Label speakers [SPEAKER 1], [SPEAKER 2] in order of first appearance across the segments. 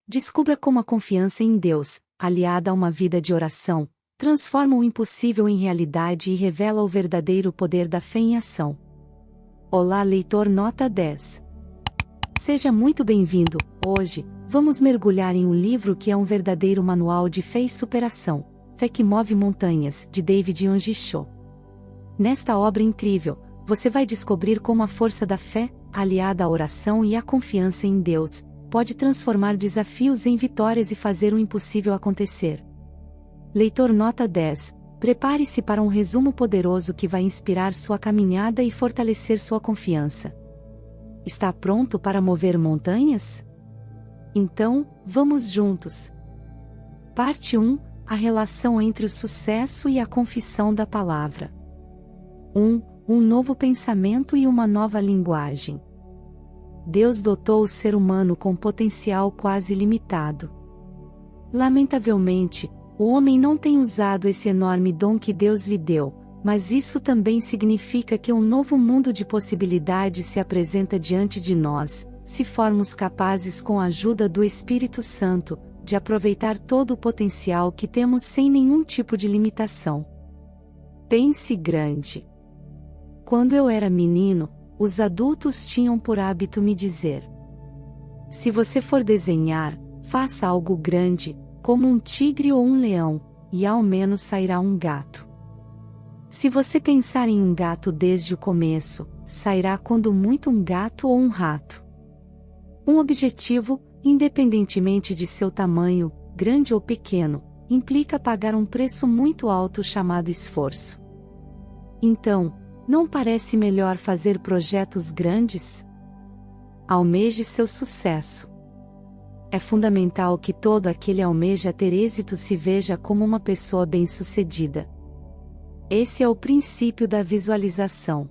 [SPEAKER 1] Descubra como a confiança em Deus, aliada a uma vida de oração, transforma o impossível em realidade e revela o verdadeiro poder da fé em ação. Olá, leitor nota 10. Seja muito bem-vindo. Hoje, vamos mergulhar em um livro que é um verdadeiro manual de fé e superação, Fé que Move Montanhas, de David Yonggi Cho. Nesta obra incrível, você vai descobrir como a força da fé, aliada à oração e à confiança em Deus, pode transformar desafios em vitórias e fazer o impossível acontecer. Leitor nota 10, prepare-se para um resumo poderoso que vai inspirar sua caminhada e fortalecer sua confiança. Está pronto para mover montanhas? Então, vamos juntos. Parte 1, a relação entre o sucesso e a confissão da palavra. 1. Um novo pensamento e uma nova linguagem. Deus dotou o ser humano com potencial quase ilimitado. Lamentavelmente, o homem não tem usado esse enorme dom que Deus lhe deu, mas isso também significa que um novo mundo de possibilidades se apresenta diante de nós, se formos capazes, com a ajuda do Espírito Santo, de aproveitar todo o potencial que temos sem nenhum tipo de limitação. Pense grande. Quando eu era menino, os adultos tinham por hábito me dizer: se você for desenhar, faça algo grande, como um tigre ou um leão, e ao menos sairá um gato. Se você pensar em um gato desde o começo, sairá quando muito um gato ou um rato. Um objetivo, independentemente de seu tamanho, grande ou pequeno, implica pagar um preço muito alto chamado esforço. Então, não parece melhor fazer projetos grandes? Almeje seu sucesso. É fundamental que todo aquele almeja ter êxito se veja como uma pessoa bem-sucedida. Esse é o princípio da visualização.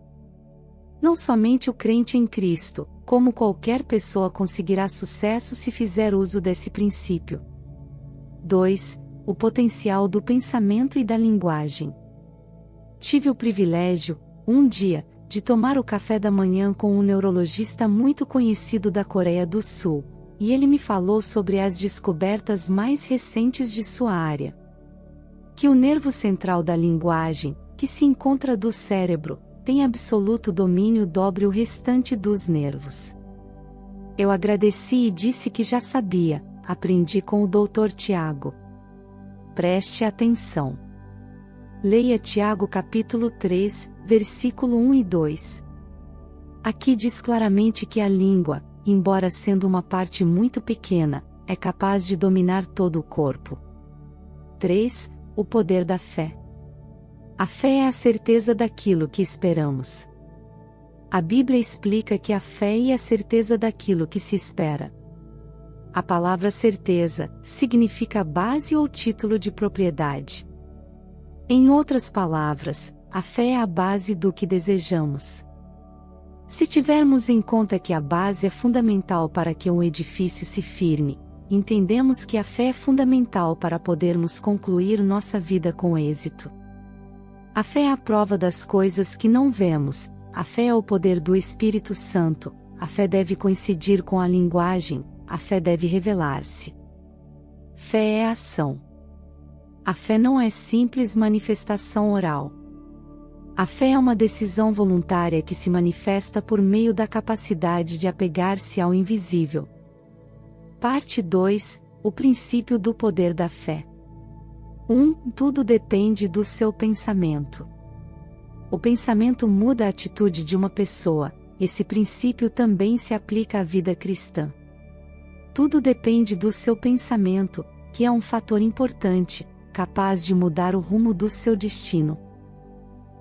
[SPEAKER 1] Não somente o crente em Cristo, como qualquer pessoa conseguirá sucesso se fizer uso desse princípio. 2. O potencial do pensamento e da linguagem. Tive o privilégio, um dia, de tomar o café da manhã com um neurologista muito conhecido da Coreia do Sul, e ele me falou sobre as descobertas mais recentes de sua área. Que o nervo central da linguagem, que se encontra do cérebro, tem absoluto domínio sobre o restante dos nervos. Eu agradeci e disse que já sabia, aprendi com o Dr. Tiago. Preste atenção. Leia Tiago capítulo 3, versículo 1 e 2. Aqui diz claramente que a língua, embora sendo uma parte muito pequena, é capaz de dominar todo o corpo. 3. O poder da fé. A fé é a certeza daquilo que esperamos. A Bíblia explica que a fé é a certeza daquilo que se espera. A palavra certeza significa base ou título de propriedade. Em outras palavras, a fé é a base do que desejamos. Se tivermos em conta que a base é fundamental para que um edifício se firme, entendemos que a fé é fundamental para podermos concluir nossa vida com êxito. A fé é a prova das coisas que não vemos, a fé é o poder do Espírito Santo, a fé deve coincidir com a linguagem, a fé deve revelar-se. Fé é ação. A fé não é simples manifestação oral. A fé é uma decisão voluntária que se manifesta por meio da capacidade de apegar-se ao invisível. Parte 2, o princípio do poder da fé. 1. Tudo depende do seu pensamento. O pensamento muda a atitude de uma pessoa, esse princípio também se aplica à vida cristã. Tudo depende do seu pensamento, que é um fator importante, capaz de mudar o rumo do seu destino.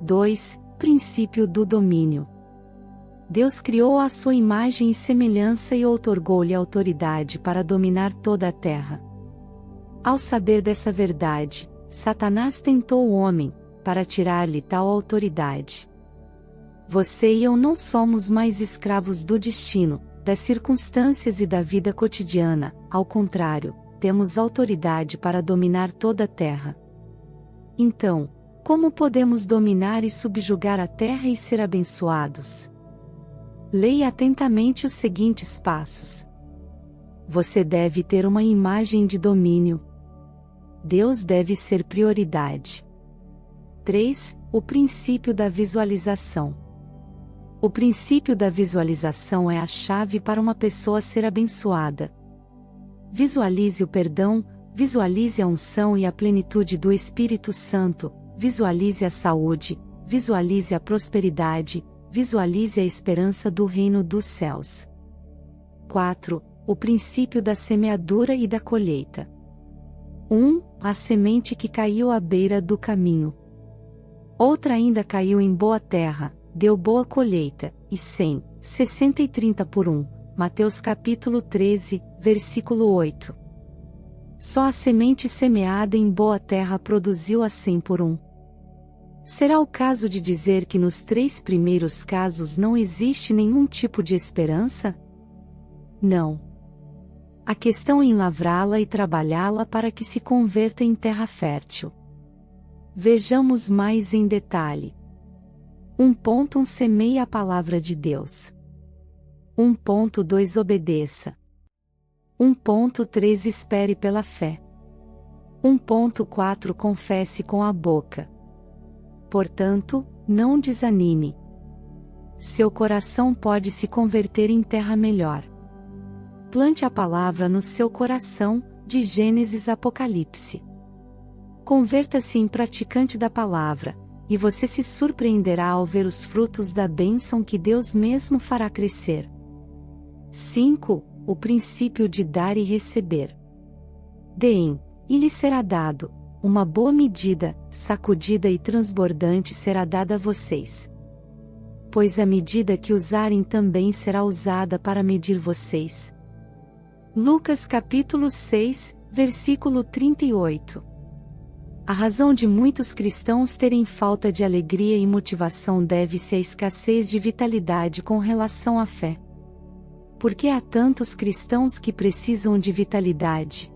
[SPEAKER 1] 2. Princípio do domínio. Deus criou a sua imagem e semelhança e outorgou-lhe autoridade para dominar toda a terra. Ao saber dessa verdade, Satanás tentou o homem, para tirar-lhe tal autoridade. Você e eu não somos mais escravos do destino, das circunstâncias e da vida cotidiana, ao contrário, temos autoridade para dominar toda a terra. Então, como podemos dominar e subjugar a terra e ser abençoados? Leia atentamente os seguintes passos. Você deve ter uma imagem de domínio. Deus deve ser prioridade. 3. O princípio da visualização. O princípio da visualização é a chave para uma pessoa ser abençoada. Visualize o perdão, visualize a unção e a plenitude do Espírito Santo, visualize a saúde, visualize a prosperidade, visualize a esperança do reino dos céus. 4. O princípio da semeadura e da colheita. 1. A semente que caiu à beira do caminho. Outra ainda caiu em boa terra, deu boa colheita, e 100, 60 e 30 por 1. Mateus capítulo 13, versículo 8. Só a semente semeada em boa terra produziu a 100 por 1. Será o caso de dizer que nos 3 primeiros casos não existe nenhum tipo de esperança? Não. A questão é em lavrá-la e trabalhá-la para que se converta em terra fértil. Vejamos mais em detalhe. 1.1 Semeie a palavra de Deus. 1.2 Obedeça. 1.3 Espere pela fé. 1.4 Confesse com a boca. Portanto, não desanime. Seu coração pode se converter em terra melhor. Plante a palavra no seu coração, de Gênesis a Apocalipse. Converta-se em praticante da palavra, e você se surpreenderá ao ver os frutos da bênção que Deus mesmo fará crescer. 5. O princípio de dar e receber. Deem, e lhe será dado, uma boa medida, sacudida e transbordante será dada a vocês. Pois a medida que usarem também será usada para medir vocês. Lucas capítulo 6, versículo 38. A razão de muitos cristãos terem falta de alegria e motivação deve-se à escassez de vitalidade com relação à fé. Por que há tantos cristãos que precisam de vitalidade?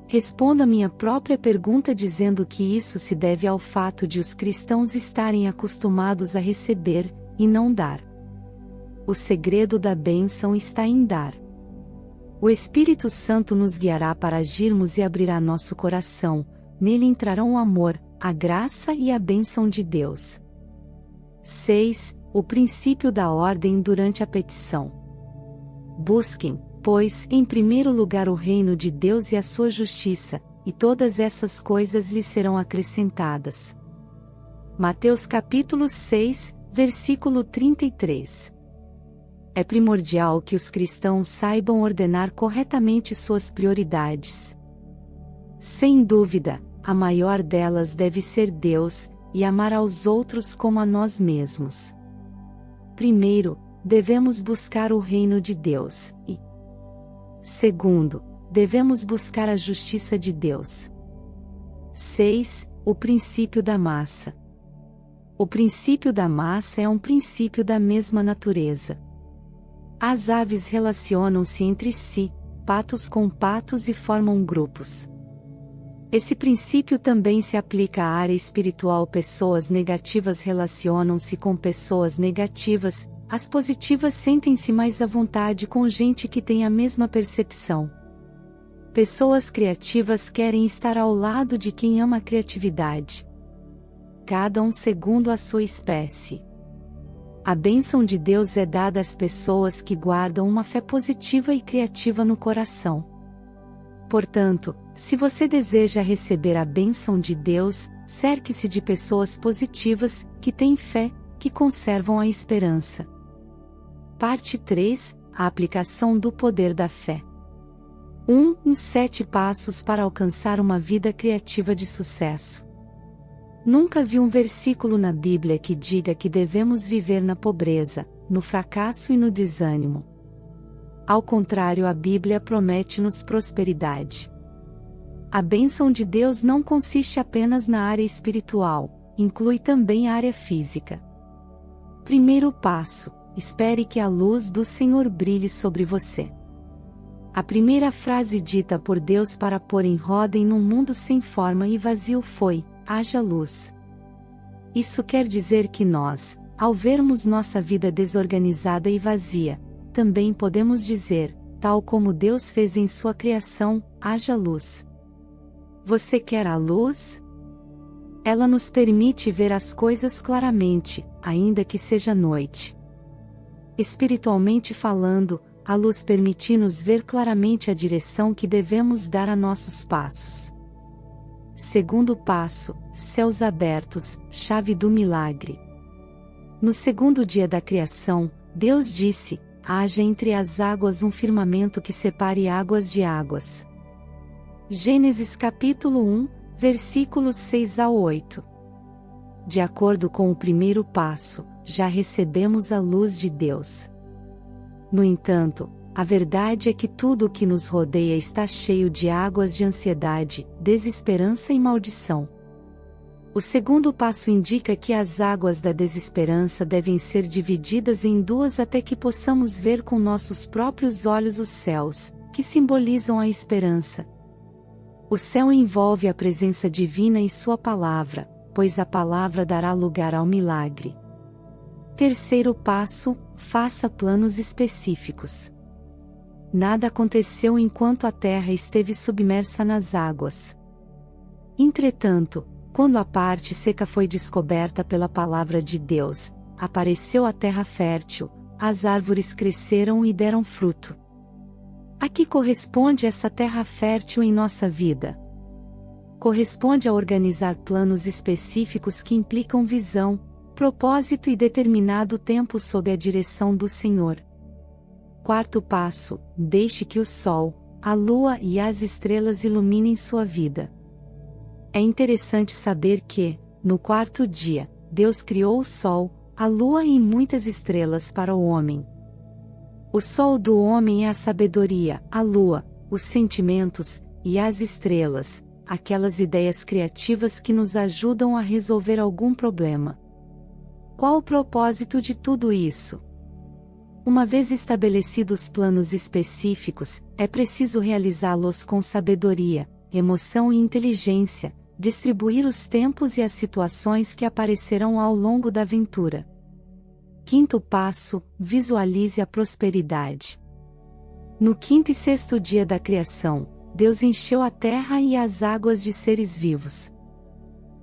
[SPEAKER 1] Respondo a minha própria pergunta dizendo que isso se deve ao fato de os cristãos estarem acostumados a receber, e não dar. O segredo da bênção está em dar. O Espírito Santo nos guiará para agirmos e abrirá nosso coração, nele entrarão o amor, a graça e a bênção de Deus. 6. O princípio da ordem durante a petição. Busquem, pois, em primeiro lugar o reino de Deus e a sua justiça, e todas essas coisas lhes serão acrescentadas. Mateus capítulo 6, versículo 33. É primordial que os cristãos saibam ordenar corretamente suas prioridades. Sem dúvida, a maior delas deve ser Deus, e amar aos outros como a nós mesmos. Primeiro, devemos buscar o reino de Deus, e segundo, devemos buscar a justiça de Deus. 6. O princípio da massa. O princípio da massa é um princípio da mesma natureza. As aves relacionam-se entre si, patos com patos e formam grupos. Esse princípio também se aplica à área espiritual. Pessoas negativas relacionam-se com pessoas negativas, as positivas sentem-se mais à vontade com gente que tem a mesma percepção. Pessoas criativas querem estar ao lado de quem ama a criatividade. Cada um segundo a sua espécie. A bênção de Deus é dada às pessoas que guardam uma fé positiva e criativa no coração. Portanto, se você deseja receber a bênção de Deus, cerque-se de pessoas positivas, que têm fé, que conservam a esperança. Parte 3. A aplicação do poder da fé. 1. 7 passos para alcançar uma vida criativa de sucesso. Nunca vi um versículo na Bíblia que diga que devemos viver na pobreza, no fracasso e no desânimo. Ao contrário, a Bíblia promete-nos prosperidade. A bênção de Deus não consiste apenas na área espiritual, inclui também a área física. Primeiro passo: espere que a luz do Senhor brilhe sobre você. A primeira frase dita por Deus para pôr em ordem num mundo sem forma e vazio foi: haja luz. Isso quer dizer que nós, ao vermos nossa vida desorganizada e vazia, também podemos dizer: tal como Deus fez em sua criação: haja luz. Você quer a luz? Ela nos permite ver as coisas claramente, ainda que seja noite. Espiritualmente falando, a luz permite-nos ver claramente a direção que devemos dar a nossos passos. Segundo passo: céus abertos, chave do milagre. No segundo dia da criação, Deus disse: haja entre as águas um firmamento que separe águas de águas. Gênesis capítulo 1, versículos 6 a 8. De acordo com o primeiro passo, já recebemos a luz de Deus. No entanto, a verdade é que tudo o que nos rodeia está cheio de águas de ansiedade, desesperança e maldição. O segundo passo indica que as águas da desesperança devem ser divididas em duas até que possamos ver com nossos próprios olhos os céus, que simbolizam a esperança. O céu envolve a presença divina e sua palavra, pois a palavra dará lugar ao milagre. Terceiro passo: faça planos específicos. Nada aconteceu enquanto a terra esteve submersa nas águas. Entretanto, quando a parte seca foi descoberta pela palavra de Deus, apareceu a terra fértil, as árvores cresceram e deram fruto. A que corresponde essa terra fértil em nossa vida? Corresponde a organizar planos específicos que implicam visão, propósito e determinado tempo sob a direção do Senhor. Quarto passo: deixe que o sol, a lua e as estrelas iluminem sua vida. É interessante saber que, no quarto dia, Deus criou o sol, a lua e muitas estrelas para o homem. O sol do homem é a sabedoria, a lua, os sentimentos, e as estrelas, aquelas ideias criativas que nos ajudam a resolver algum problema. Qual o propósito de tudo isso? Uma vez estabelecidos planos específicos, é preciso realizá-los com sabedoria, emoção e inteligência, distribuir os tempos e as situações que aparecerão ao longo da aventura. Quinto passo: visualize a prosperidade. No quinto e sexto dia da criação, Deus encheu a terra e as águas de seres vivos.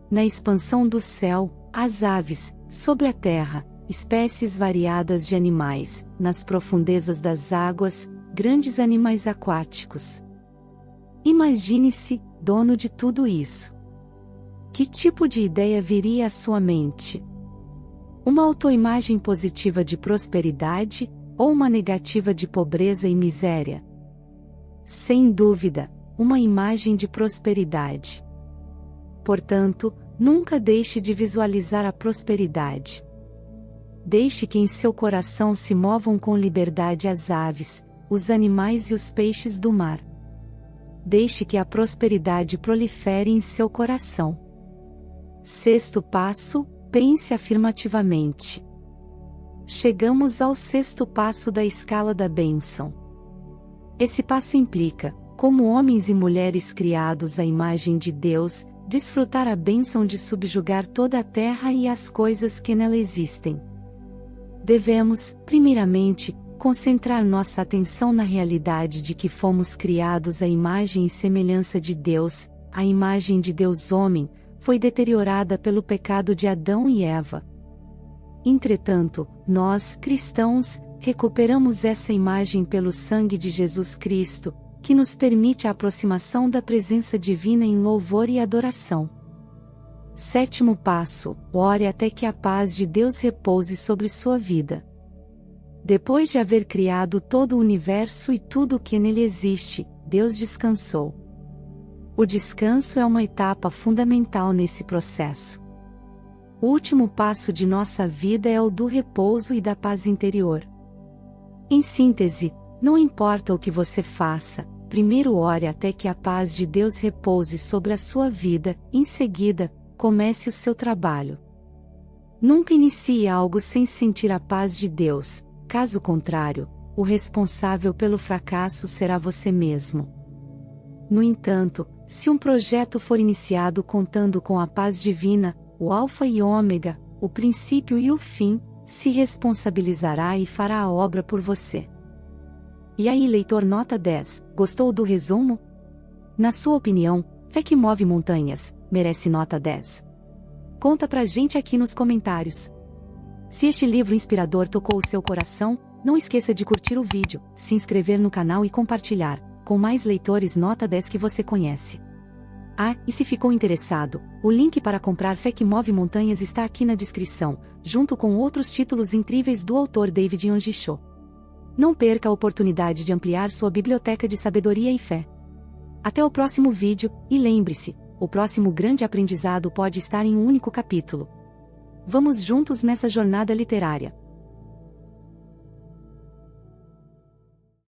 [SPEAKER 1] Na expansão do céu, as aves, sobre a terra, espécies variadas de animais, nas profundezas das águas, grandes animais aquáticos. Imagine-se, dono de tudo isso. Que tipo de ideia viria à sua mente? Uma autoimagem positiva de prosperidade, ou uma negativa de pobreza e miséria? Sem dúvida, uma imagem de prosperidade. Portanto, nunca deixe de visualizar a prosperidade. Deixe que em seu coração se movam com liberdade as aves, os animais e os peixes do mar. Deixe que a prosperidade prolifere em seu coração. Sexto passo: pense afirmativamente. Chegamos ao sexto passo da escala da bênção. Esse passo implica, como homens e mulheres criados à imagem de Deus, desfrutar a bênção de subjugar toda a terra e as coisas que nela existem. Devemos, primeiramente, concentrar nossa atenção na realidade de que fomos criados à imagem e semelhança de Deus. A imagem de Deus homem foi deteriorada pelo pecado de Adão e Eva. Entretanto, nós, cristãos, recuperamos essa imagem pelo sangue de Jesus Cristo, que nos permite a aproximação da presença divina em louvor e adoração. Sétimo passo: ore até que a paz de Deus repouse sobre sua vida. Depois de haver criado todo o universo e tudo o que nele existe, Deus descansou. O descanso é uma etapa fundamental nesse processo. O último passo de nossa vida é o do repouso e da paz interior. Em síntese, não importa o que você faça, primeiro ore até que a paz de Deus repouse sobre a sua vida, em seguida, comece o seu trabalho. Nunca inicie algo sem sentir a paz de Deus, caso contrário, o responsável pelo fracasso será você mesmo. No entanto, se um projeto for iniciado contando com a paz divina, o Alfa e Ômega, o princípio e o fim, se responsabilizará e fará a obra por você. E aí, leitor nota 10, gostou do resumo? Na sua opinião, Fé que Move Montanhas merece nota 10? Conta pra gente aqui nos comentários. Se este livro inspirador tocou o seu coração, não esqueça de curtir o vídeo, se inscrever no canal e compartilhar, com mais leitores nota 10 que você conhece. Ah, e se ficou interessado, o link para comprar Fé que Move Montanhas está aqui na descrição, junto com outros títulos incríveis do autor David Yonggi Cho. Não perca a oportunidade de ampliar sua biblioteca de sabedoria e fé. Até o próximo vídeo, e lembre-se, o próximo grande aprendizado pode estar em um único capítulo. Vamos juntos nessa jornada literária.